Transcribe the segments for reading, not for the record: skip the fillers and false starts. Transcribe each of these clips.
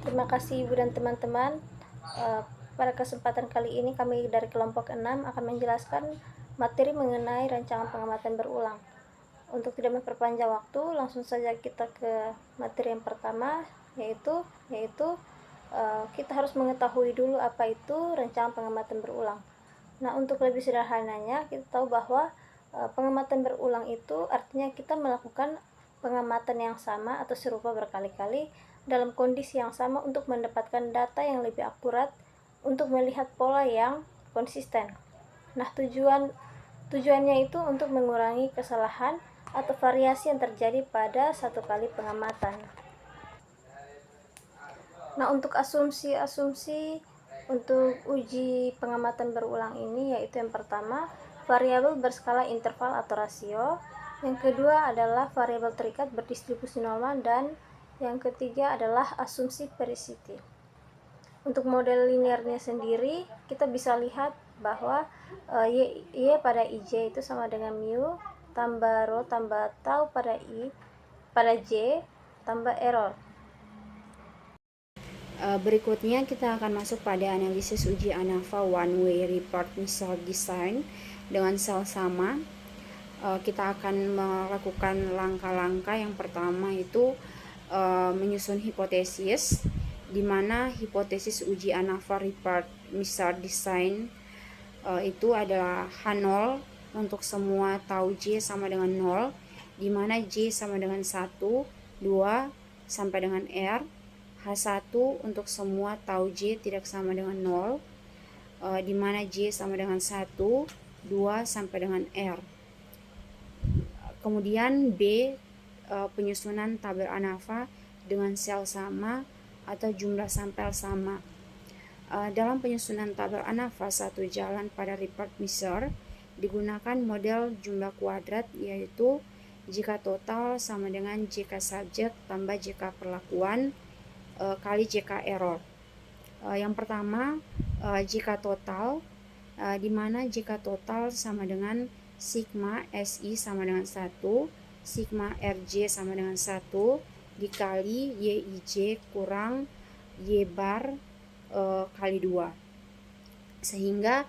Terima kasih Ibu dan teman-teman. Eh, Pada kesempatan kali ini kami dari kelompok 6 akan menjelaskan materi mengenai rancangan pengamatan berulang. Untuk tidak memperpanjang waktu, langsung saja kita ke materi yang pertama, yaitu kita harus mengetahui dulu apa itu rancangan pengamatan berulang. Nah, untuk lebih sederhananya, kita tahu bahwa pengamatan berulang itu artinya kita melakukan pengamatan yang sama atau serupa berkali-kali dalam kondisi yang sama untuk mendapatkan data yang lebih akurat untuk melihat pola yang konsisten. Nah, tujuannya itu untuk mengurangi kesalahan atau variasi yang terjadi pada satu kali pengamatan. Nah, untuk asumsi-asumsi untuk uji pengamatan berulang ini yaitu yang pertama, variabel berskala interval atau rasio. Yang kedua adalah variabel terikat berdistribusi normal dan yang ketiga adalah asumsi perisiti. Untuk model linearnya sendiri, kita bisa lihat bahwa y pada ij itu sama dengan mu tambah rho tambah tau pada i pada j tambah error. Berikutnya kita akan masuk pada analisis uji ANAVA One Way Report Missile Design dengan sel sama. Kita akan melakukan langkah-langkah. Yang pertama itu menyusun hipotesis, di mana hipotesis uji ANAVA Report Missile Design itu adalah H0 untuk semua tau J sama dengan 0, di mana J sama dengan 1, 2, sampai dengan R. H1 untuk semua tau J tidak sama dengan 0, di mana J sama dengan 1, 2, sampai dengan R. Kemudian B, penyusunan tabel ANAVA dengan sel sama atau jumlah sampel sama. Dalam penyusunan tabel ANAVA satu jalan pada report measure digunakan model jumlah kuadrat, yaitu jika total sama dengan JK subjek tambah JK perlakuan kali JK error. Yang pertama JK total, di mana JK total sama dengan sigma SI sama dengan 1, sigma RJ sama dengan 1 dikali YIJ kurang Y bar kali 2, sehingga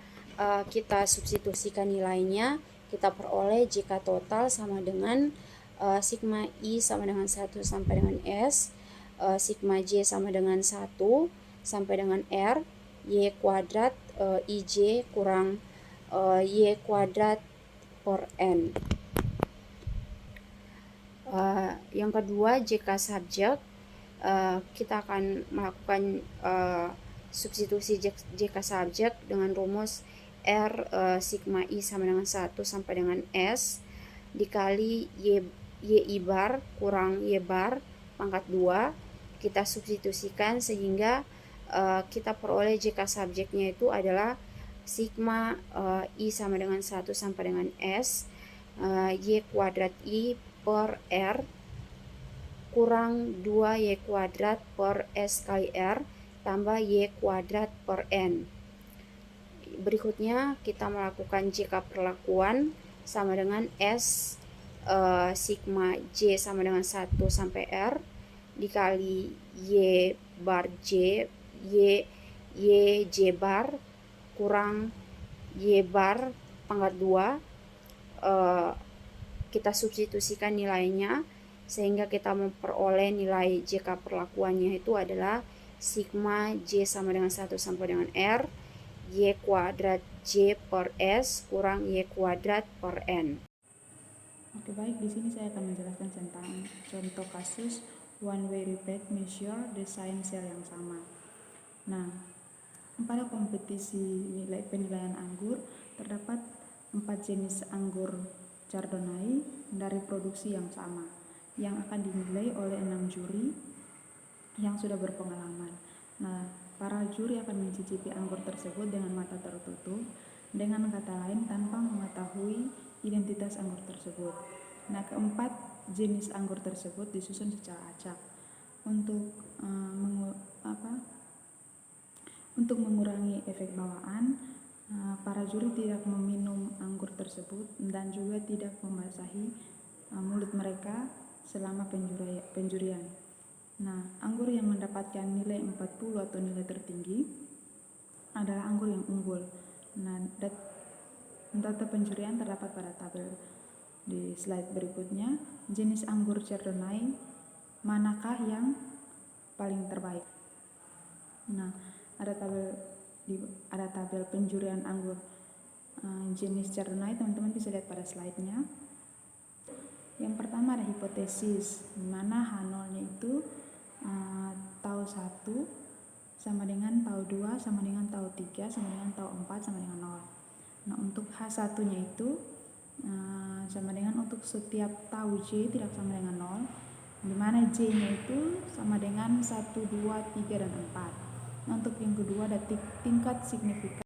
kita substitusikan nilainya, kita peroleh JK total sama dengan sigma I sama dengan 1 sampai dengan S, sigma J sama dengan 1 sampai dengan R, Y kuadrat IJ kurang Y kuadrat per N. Yang kedua, JK subjek, kita akan melakukan substitusi JK subjek dengan rumus R sigma I sama dengan 1 sampai dengan S dikali Y bar kurang Y bar pangkat 2. Kita substitusikan sehingga kita peroleh JK subjeknya itu adalah sigma I sama dengan 1 sampai dengan S Y kuadrat I per R kurang 2Y kuadrat per S kali R tambah Y kuadrat per N. Berikutnya kita melakukan JK perlakuan sama dengan S sigma J sama dengan 1 sampai R dikali Y bar J Y J bar kurang Y bar pangkat 2. Kita substitusikan nilainya sehingga kita memperoleh nilai JK perlakuannya itu adalah sigma J sama dengan 1 sampai dengan R Y kuadrat J per S kurang Y kuadrat per N. Oke, baik, di sini saya akan menjelaskan tentang contoh kasus one way repeat measure desain sel yang sama. Nah, pada kompetisi penilaian anggur terdapat 4 jenis anggur Chardonnay dari produksi yang sama yang akan dinilai oleh 6 juri yang sudah berpengalaman. Nah, para juri akan mencicipi anggur tersebut dengan mata tertutup, dengan kata lain tanpa mengetahui identitas anggur tersebut. Nah, keempat jenis anggur tersebut disusun secara acak. Untuk mengurangi efek bawaan, para juri tidak meminum anggur tersebut dan juga tidak membasahi mulut mereka selama penjurian. Nah, anggur yang mendapatkan nilai 40 atau nilai tertinggi adalah anggur yang unggul. Nah, data pencurian terdapat pada tabel di slide berikutnya. Jenis anggur Chardonnay manakah yang paling terbaik? Nah, ada tabel penjurian anggur jenis Chardonnay, teman-teman bisa lihat pada slide-nya. Yang pertama ada hipotesis, di mana H0-nya itu tau 1 sama dengan tau 2 sama dengan tau 3 sama dengan tau 4 sama dengan 0. Nah, untuk H1-nya itu sama dengan untuk setiap tau J tidak sama dengan 0, di mana J-nya itu sama dengan 1, 2, 3, dan 4. Nah, untuk yang kedua ada tingkat signifikan